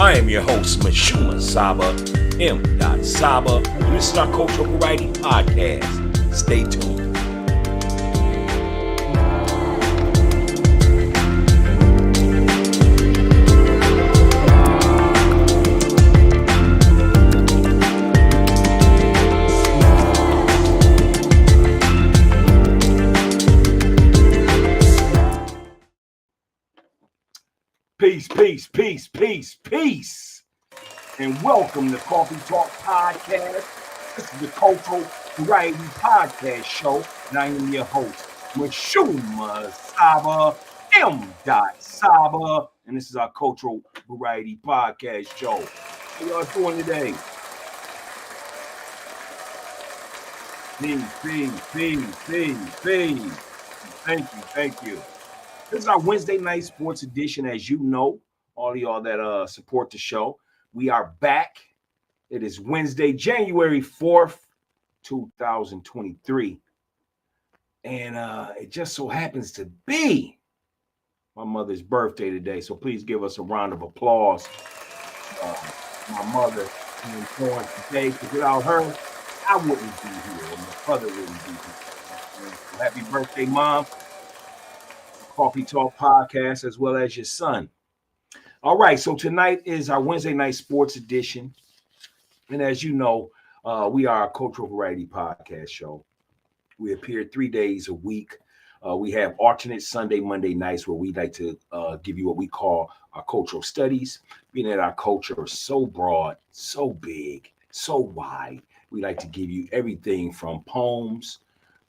I am your host, MISHUMA SABA, M.SABA, and this is our Cultural Variety Podcast. Stay tuned. Peace. And welcome to Coffee Talk Podcast. This is the Cultural Variety Podcast Show. And I am your host, MISHUMA SABA, M.SABA. And this is our Cultural Variety Podcast Show. How y'all doing today? Peace. Thank you. This is our Wednesday night sports edition, as you know, all of y'all that support the show. We are back. It is Wednesday, January 4th, 2023. And it just so happens to be my mother's birthday today. So please give us a round of applause. My mother being born today, because without her, I wouldn't be here, and my brother wouldn't be here. So happy birthday, Mom. Coffee Talk Podcast, as well as your son. All right, so tonight is our Wednesday night sports edition. And as you know, we are a Cultural Variety Podcast show. We appear 3 days a week. We have alternate Sunday, Monday nights where we like to give you what we call our cultural studies, being that our culture is so broad, so big, so wide. We like to give you everything from poems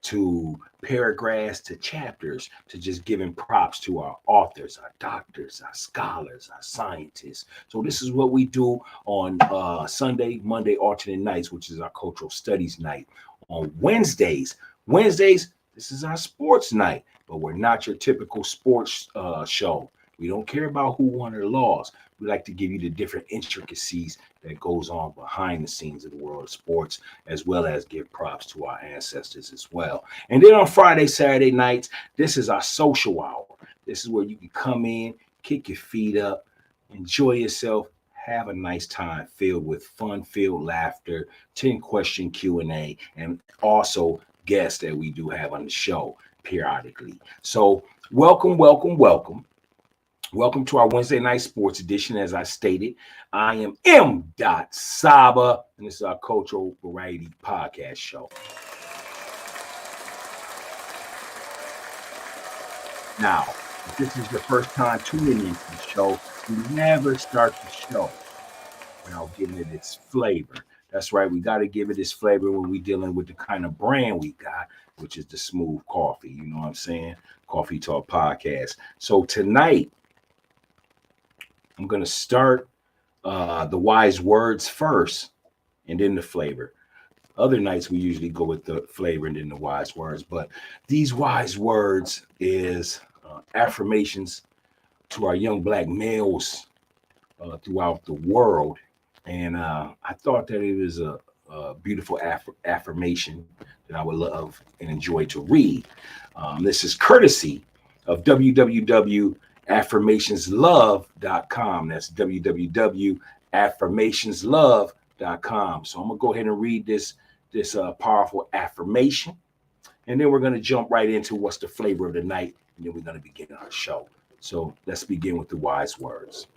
to paragraphs to chapters, to just giving props to our authors, our doctors, our scholars, our scientists. So this is what we do on Sunday, Monday, alternate nights, which is our cultural studies night. On Wednesdays, this is our sports night, but we're not your typical sports show. We don't care about who won or lost. We like to give you the different intricacies that goes on behind the scenes of the world of sports, as well as give props to our ancestors as well. And then on Friday, Saturday nights, this is our social hour. This is where you can come in, kick your feet up, enjoy yourself, have a nice time filled with fun-filled laughter, 10-question Q&A, and also guests that we do have on the show periodically. So welcome. Welcome to our Wednesday night sports edition. As I stated, I am M.SABA, and this is our Cultural Variety Podcast show. Now, if this is your first time tuning into the show, we never start the show without giving it its flavor. That's right, we got to give it its flavor when we're dealing with the kind of brand we got, which is the smooth coffee. You know what I'm saying? Coffee Talk Podcast. So tonight, I'm going to start the wise words first and then the flavor. Other nights we usually go with the flavor and then the wise words, but these wise words is affirmations to our young black males throughout the world. And I thought that it was a beautiful affirmation that I would love and enjoy to read. This is courtesy of www.affirmationslove.com. That's www.affirmationslove.com. So I'm gonna go ahead and read this powerful affirmation, and then we're gonna jump right into what's the flavor of the night, and then we're gonna begin our show. So let's begin with the wise words.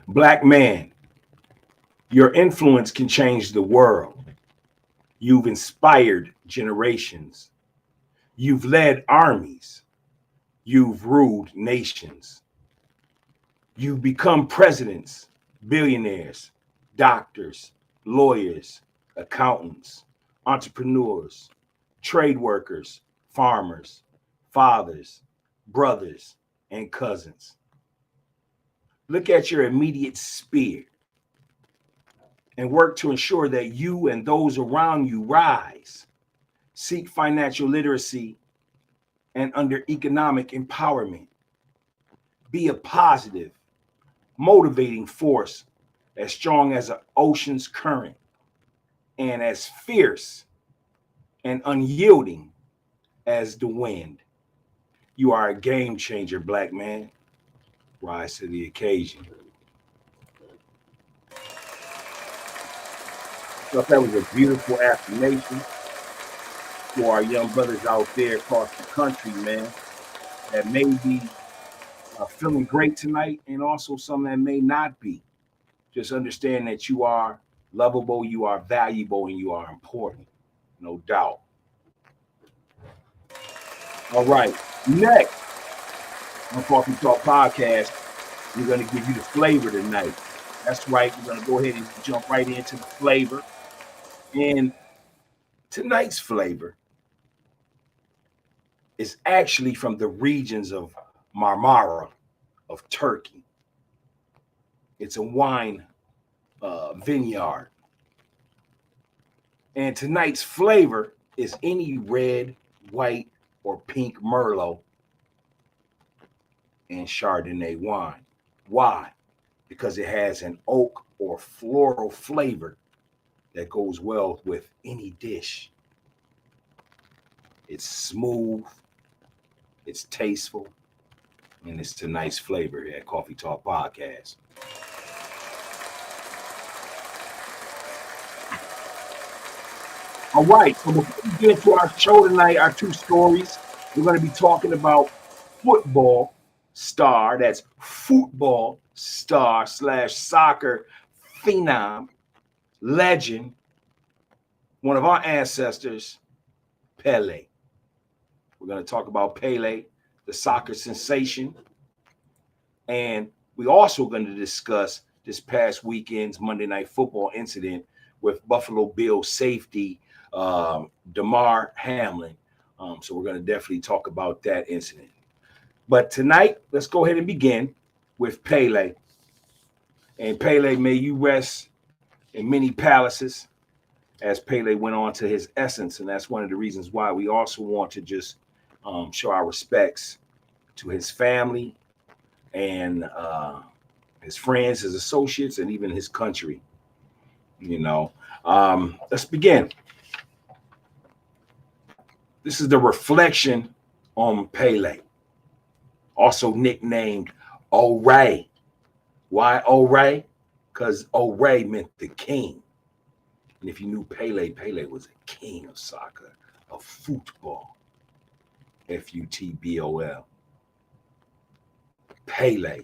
Black man, your influence can change the world. You've inspired generations. You've led armies. You've ruled nations. You've become presidents, billionaires, doctors, lawyers, accountants, entrepreneurs, trade workers, farmers, fathers, brothers, and cousins. Look at your immediate sphere and work to ensure that you and those around you rise. Seek financial literacy and under economic empowerment. Be a positive, motivating force as strong as an ocean's current and as fierce and unyielding as the wind. You are a game changer, black man. Rise to the occasion. So that was a beautiful affirmation for our young brothers out there across the country, man, that may be feeling great tonight, and also some that may not be. Just understand that you are lovable, you are valuable, and you are important. No doubt. All right. Next on Coffee Talk Podcast, we're going to give you the flavor tonight. That's right. We're going to go ahead and jump right into the flavor. And tonight's flavor is actually from the regions of Marmara of Turkey. It's a wine vineyard. And tonight's flavor is any red, white, or pink Merlot and Chardonnay wine. Why? Because it has an oak or floral flavor that goes well with any dish. It's smooth, it's tasteful, and it's tonight's flavor here at Coffee Talk Podcast. All right, so before we get into our show tonight, our two stories, we're going to be talking about football star, that's football star / soccer phenom, legend, one of our ancestors, Pele. We're going to talk about Pele, the soccer sensation. And we're also going to discuss this past weekend's Monday Night Football incident with Buffalo Bills safety DEMAR HAMLIN. So we're going to definitely talk about that incident. But tonight, let's go ahead and begin with Pele. And Pele, may you rest in many palaces, as Pele went on to his essence. And that's one of the reasons why we also want to just show our respects to his family and his friends, his associates, and even his country. You know, let's begin. This is the reflection on Pele, also nicknamed O-Ray. Why O-Ray? Because O-Ray meant the king. And if you knew Pele, Pele was a king of soccer, of football. F-U-T-B-O-L. Pele.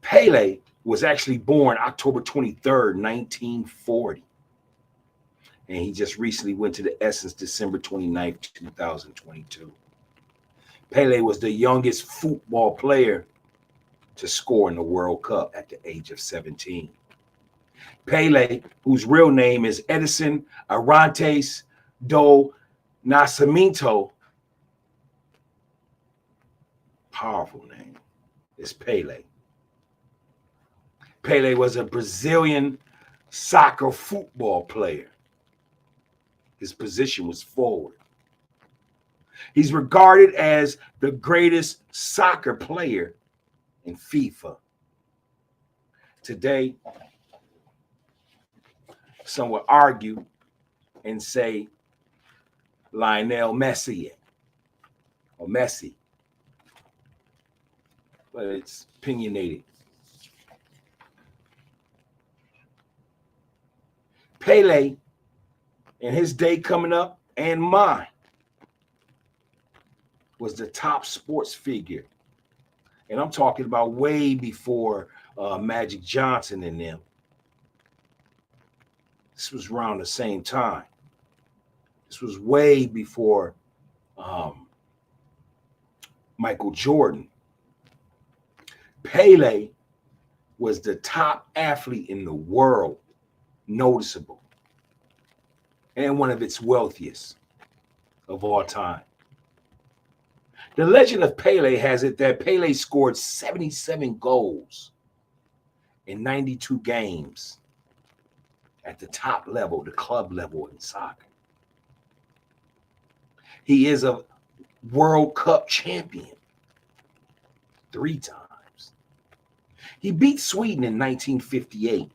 Pele was actually born October 23rd, 1940. And he just recently went to the essence December 29th, 2022. Pele was the youngest football player to score in the World Cup at the age of 17. Pele, whose real name is Edison Arantes do Nascimento, powerful name, is Pele. Pele was a Brazilian soccer football player. His position was forward. He's regarded as the greatest soccer player in FIFA. Today, some would argue and say Lionel Messi or Messi, but it's opinionated. Pele, in his day coming up and mine, was the top sports figure. And I'm talking about way before Magic Johnson and them. This was around the same time. This was way before Michael Jordan. Pele was the top athlete in the world, noticeable, and one of its wealthiest of all time. The legend of Pele has it that Pele scored 77 goals in 92 games at the top level, the club level in soccer. He is a World Cup champion 3 times. He beat Sweden in 1958,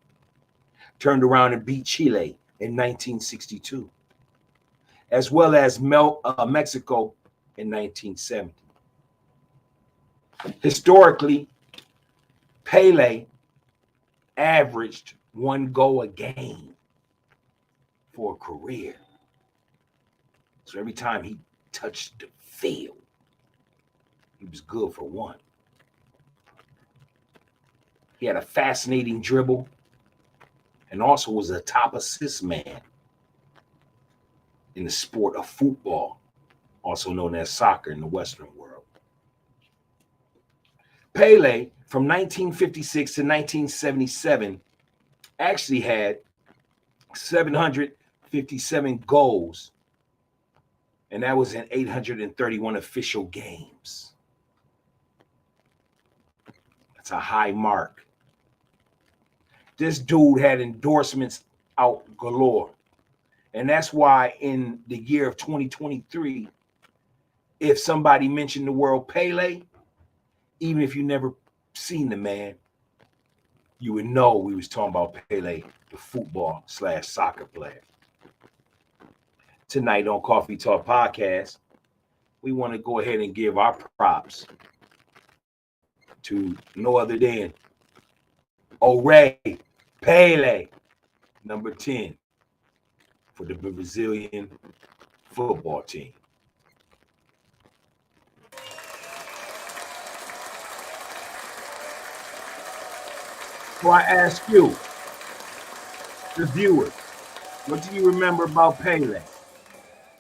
turned around and beat Chile in 1962, as well as Mexico in 1970. Historically, Pele averaged 1 goal a game for a career. So every time he touched the field, he was good for 1. He had a fascinating dribble and also was a top assist man in the sport of football, also known as soccer in the Western world. Pele, from 1956 to 1977, actually had 757 goals, and that was in 831 official games. That's a high mark. This dude had endorsements out galore. And that's why in the year of 2023, if somebody mentioned the word Pele, even if you never seen the man, you would know we was talking about Pele, the football/soccer player. Tonight on Coffee Talk Podcast, we want to go ahead and give our props to no other than Pele, number 10 for the Brazilian football team. So I ask you, the viewers, what do you remember about Pele?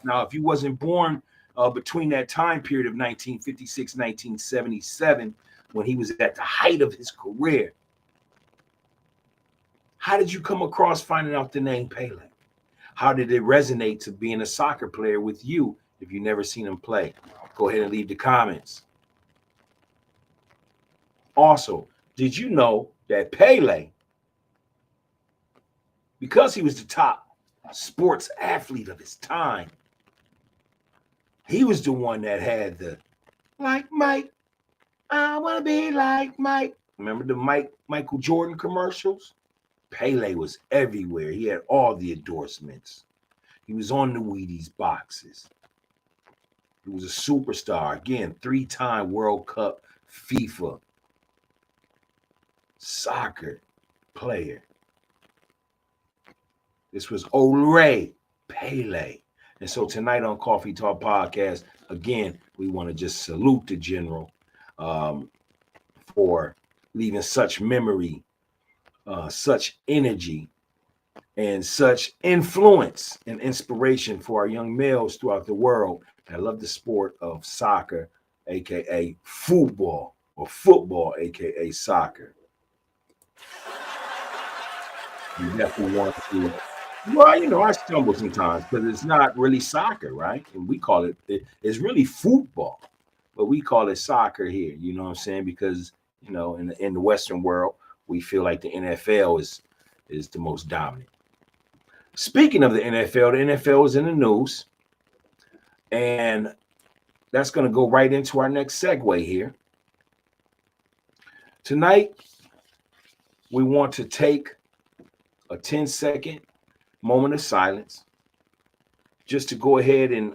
Now, if you wasn't born between that time period of 1956, 1977, when he was at the height of his career, how did you come across finding out the name Pele? How did it resonate to being a soccer player with you if you never seen him play? Go ahead and leave the comments. Also, did you know that Pele, because he was the top sports athlete of his time, he was the one that had the like Mike, I want to be like Mike. Remember the Michael Jordan commercials? Pele was everywhere. He had all the endorsements. He was on the Wheaties boxes. He was a superstar. Again, 3-time World Cup FIFA soccer player. This was Pele. And so tonight on Coffee Talk Podcast, again, we want to just salute the general for leaving such memory, such energy, and such influence and inspiration for our young males throughout the world that love the sport of soccer, aka football, or football, aka soccer. You definitely want to. Well, I stumble sometimes because it's not really soccer, right? And we call it's really football, but we call it soccer here. You know what I'm saying? Because in the Western world, we feel like the NFL is the most dominant. Speaking of the NFL is in the news, and that's going to go right into our next segue here. Tonight, we want to take a 10-second moment of silence just to go ahead and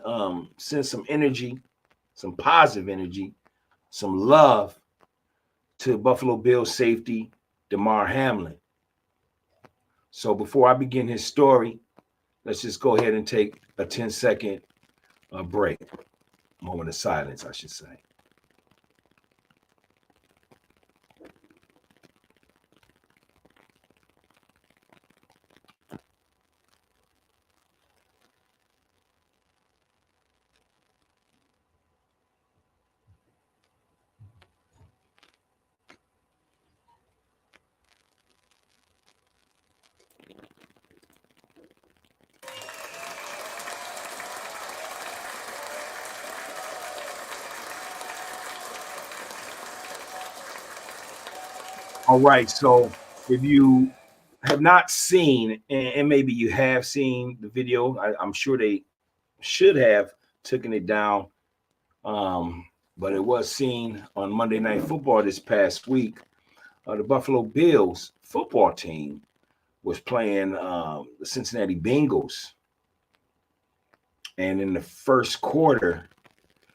send some energy, some positive energy, some love to Buffalo Bills safety DEMAR Hamlin. So before I begin his story, let's just go ahead and take a 10-second break, moment of silence, I should say. All right, so if you have not seen, and maybe you have seen the video, I'm sure they should have taken it down, but it was seen on Monday Night Football this past week. The Buffalo Bills football team was playing the Cincinnati Bengals, and in the first quarter,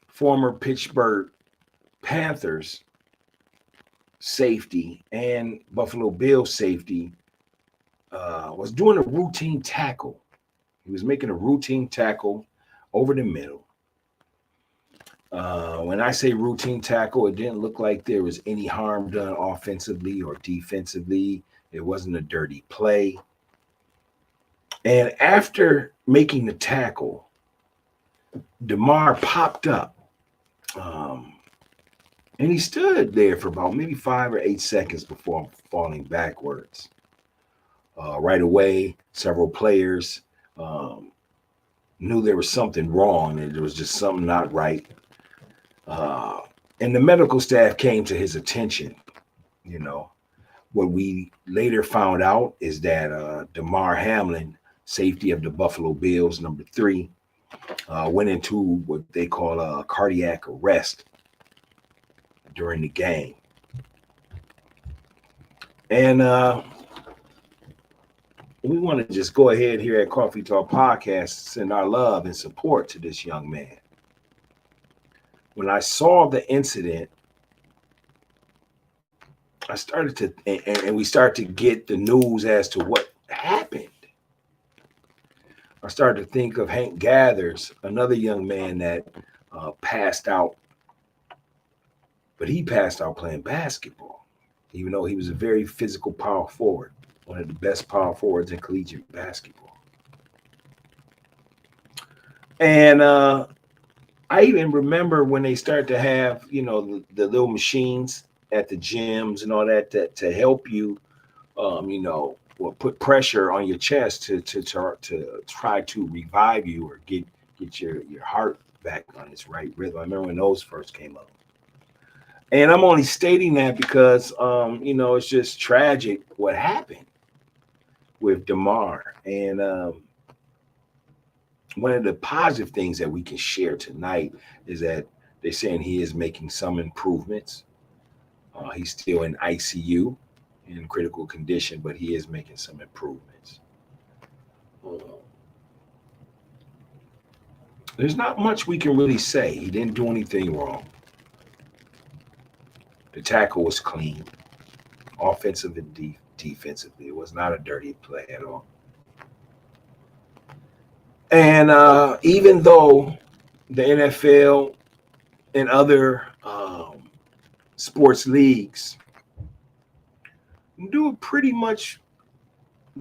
former Pittsburgh Panthers safety and Buffalo Bills safety was doing a routine tackle. He was making a routine tackle over the middle. When I say routine tackle, it didn't look like there was any harm done offensively or defensively. It wasn't a dirty play. And after making the tackle, DEMAR popped up. And he stood there for about maybe 5 or 8 seconds before falling backwards. Right away, several players knew there was something wrong, and there was just something not right. And the medical staff came to his attention. You know, what we later found out is that DEMAR HAMLIN, safety of the Buffalo Bills, number 3, went into what they call a cardiac arrest during the game. And we want to just go ahead here at Coffee Talk Podcast, send our love and support to this young man. When I saw the incident, I started to, and we started to get the news as to what happened. I started to think of Hank Gathers, another young man that passed out, but he passed out playing basketball, even though he was a very physical power forward, one of the best power forwards in collegiate basketball. And I even remember when they start to have, you know, the little machines at the gyms and all that to help you, you know, or put pressure on your chest to try to revive you or get your heart back on its right rhythm. I remember when those first came up. And I'm only stating that because, you know, it's just tragic what happened with DEMAR. And one of the positive things that we can share tonight is that they're saying he is making some improvements. He's still in ICU in critical condition, but he is making some improvements. There's not much we can really say. He didn't do anything wrong. The tackle was clean, offensive and defensively. It was not a dirty play at all. And even though the NFL and other sports leagues do a pretty much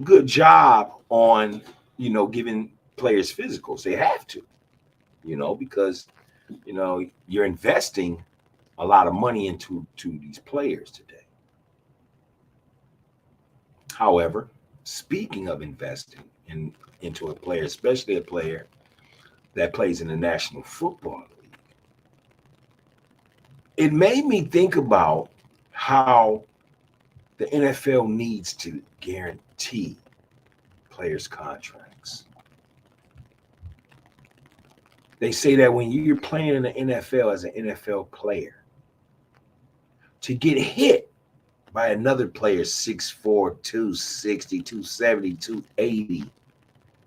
good job on, you know, giving players physicals, they have to, you know, because, you know, you're investing a lot of money into these players today. However, speaking of investing into a player, especially a player that plays in the National Football League, it made me think about how the NFL needs to guarantee players' contracts. They say that when you're playing in the NFL as an NFL player, to get hit by another player 6'4", 260, 270, 280,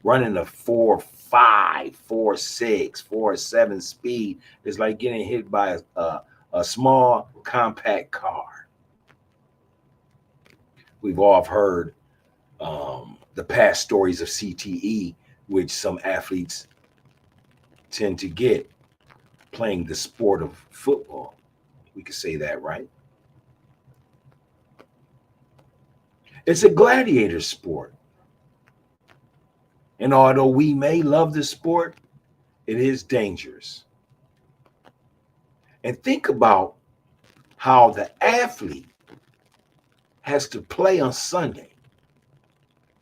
running a 4.5, 4.6, 4.7 speed is like getting hit by a small compact car. We've all heard the past stories of CTE, which some athletes tend to get playing the sport of football. We could say that, right? It's a gladiator sport. And although we may love the sport, it is dangerous. And think about how the athlete has to play on Sunday,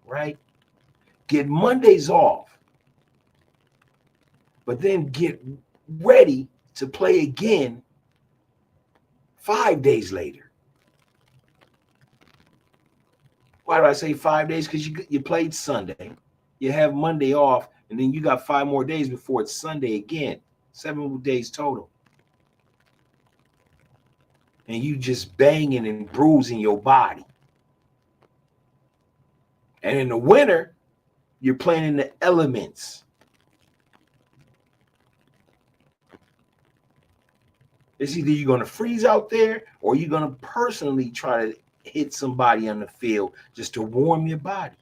right? Get Mondays off, but then get ready to play again 5 days later. Why do I say 5 days? Because you played Sunday, you have Monday off, and then you got 5 more days before it's Sunday again. 7 days total. And you just banging and bruising your body. And in the winter, you're playing in the elements. It's either you're going to freeze out there or you're going to personally try to hit somebody on the field just to warm your body.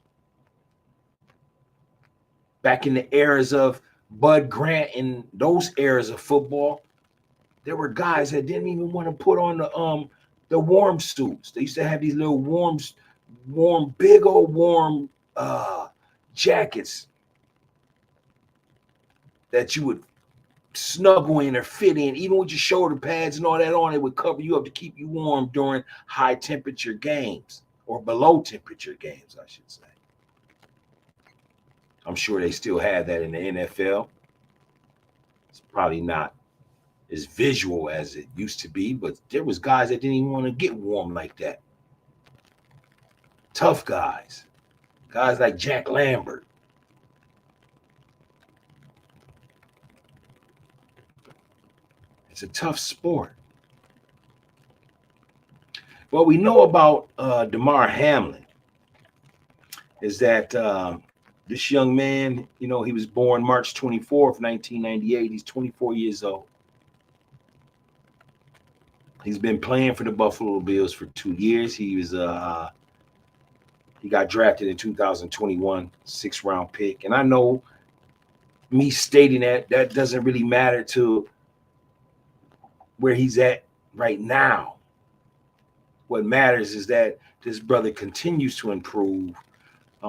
Back in the eras of Bud Grant and those eras of football, there were guys that didn't even want to put on the warm suits. They used to have these little big old warm jackets that you would snuggle in or fit in, even with your shoulder pads and all that on. It would cover you up to keep you warm during high temperature games, or below temperature games, I should say. I'm sure they still have that in the NFL. It's probably not as visual as it used to be, but there was guys that didn't even want to get warm like that. Tough guys like Jack Lambert. It's a tough sport. What we know about DEMAR HAMLIN is that this young man, you know, he was born March 24th, 1998. He's 24 years old. He's been playing for the Buffalo Bills for 2 years. He was he got drafted in 2021, 6th-round pick. And I know me stating that doesn't really matter to where he's at right now. What matters is that this brother continues to improve,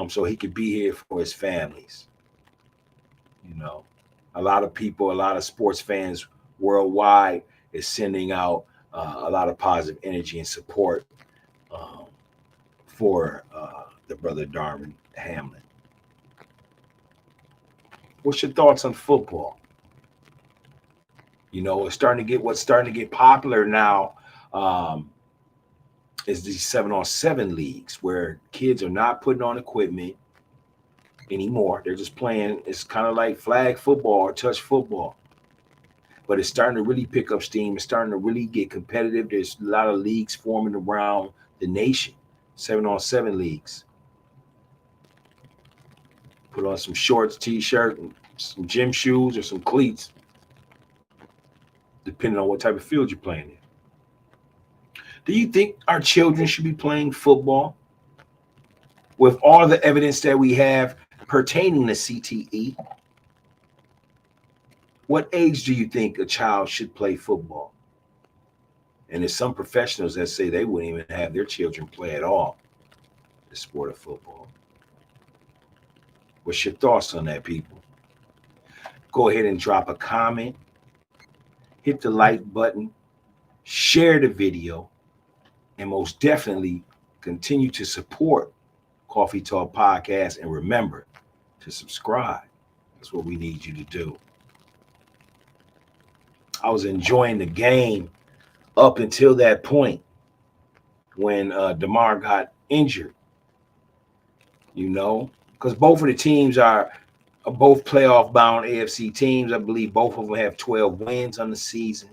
so he could be here for his families. You know, a lot of people, a lot of sports fans worldwide is sending out a lot of positive energy and support for the brother DEMAR HAMLIN. What's your thoughts on football? You know, what's starting to get popular now is these 7-on-7 leagues where kids are not putting on equipment anymore. They're just playing. It's kind of like flag football or touch football. But it's starting to really pick up steam. It's starting to really get competitive. There's a lot of leagues forming around the nation, 7-on-7 leagues. Put on some shorts, t-shirt, and some gym shoes or some cleats, depending on what type of field you're playing in. Do you think our children should be playing football? With all the evidence that we have pertaining to CTE, what age do you think a child should play football? And there's some professionals that say they wouldn't even have their children play at all the sport of football. What's your thoughts on that, people? Go ahead and drop a comment, hit the like button, share the video, and most definitely continue to support Coffee Talk Podcast. And remember to subscribe. That's what we need you to do. I was enjoying the game up until that point when DEMAR got injured, you know, because both of the teams are both playoff bound AFC teams. I believe both of them have 12 wins on the season.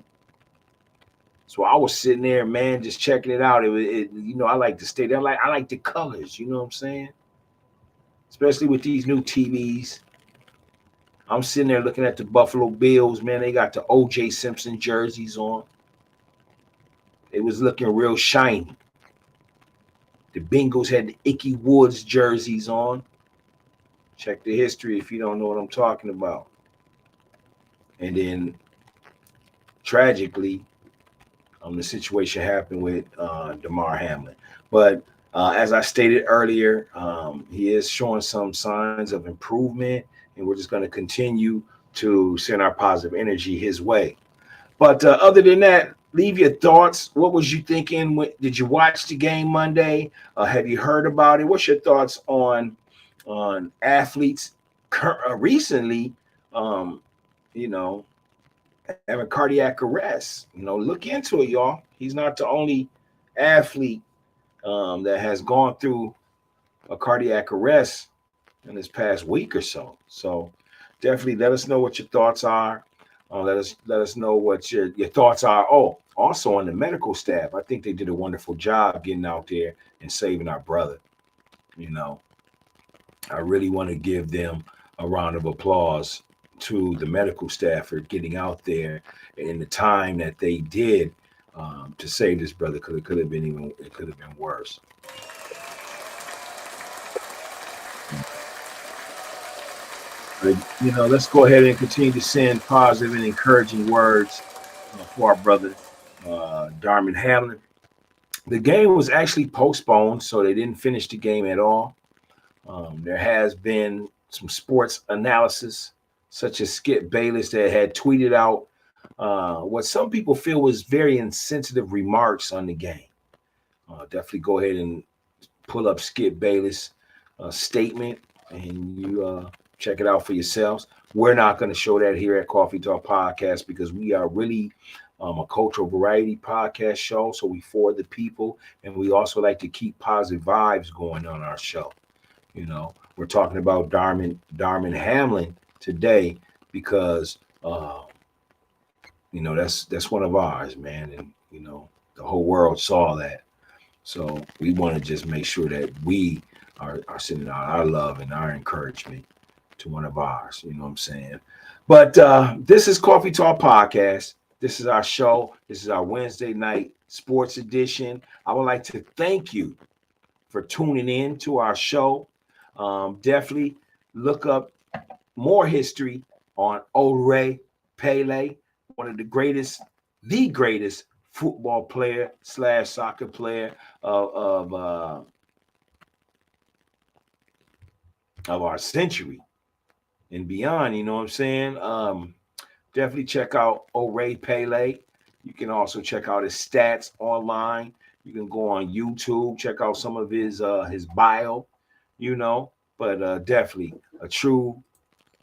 So I was sitting there, man, just checking it out. You know, I like to stay there. I like the colors, you know what I'm saying? Especially with these new TVs. I'm sitting there looking at the Buffalo Bills, man. They got the O.J. Simpson jerseys on. It was looking real shiny. The Bengals had the Ickey Woods jerseys on. Check the history if you don't know what I'm talking about. And then, tragically, the situation happened with DEMAR HAMLIN. But as I stated earlier, he is showing some signs of improvement, and we're just going to continue to send our positive energy his way. But other than that, leave your thoughts. What was you thinking? Did you watch the game Monday? Have you heard about it? What's your thoughts on athletes recently, you know, having cardiac arrest? You know, look into it, y'all. He's not the only athlete that has gone through a cardiac arrest in this past week or so. So definitely let us know what your thoughts are. Let us know what your thoughts are. Oh, also on the medical staff, I think they did a wonderful job getting out there and saving our brother. You know, I really want to give them a round of applause to the medical staff for getting out there in the time that they did to save this brother, because it could have been worse. But, let's go ahead and continue to send positive and encouraging words for our brother, Darman Hamlin. The game was actually postponed, so they didn't finish the game at all. There has been some sports analysis, such as Skip Bayless, that had tweeted out what some people feel was very insensitive remarks on the game. Definitely go ahead and pull up Skip Bayless' statement, and you check it out for yourselves. We're not going to show that here at Coffee Talk Podcast, because we are really a cultural variety podcast show. So we for the people, and we also like to keep positive vibes going on our show. We're talking about Darman Hamlin today because that's one of ours, man, and the whole world saw that. So we want to just make sure that we are sending out our love and our encouragement to one of ours. You know what I'm saying? But this is Coffee Talk Podcast. This is our show. This is our Wednesday night sports edition. I would like to thank you for tuning in to our show. Definitely look up more history on PELE, one of the greatest football player / soccer player of our century and beyond. You know what I'm saying? Definitely check out PELE. You can also check out his stats online. You can go on YouTube, check out some of his bio, but definitely a true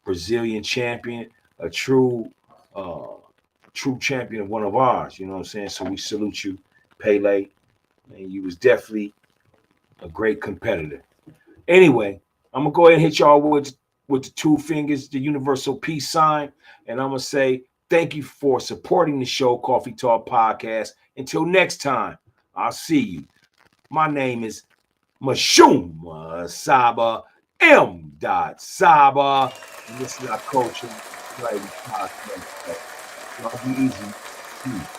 Brazilian champion, a true champion of one of ours. You know what I'm saying? So we salute you, PELE, and you was definitely a great competitor. Anyway, I'm gonna go ahead and hit y'all with the two fingers, the universal peace sign, and I'm gonna say thank you for supporting the show, Coffee Talk Podcast. Until next time, I'll see you. My name is MISHUMA SABA, M.SABA, and this is our culture. Podcast. Y'all be easy. Peace.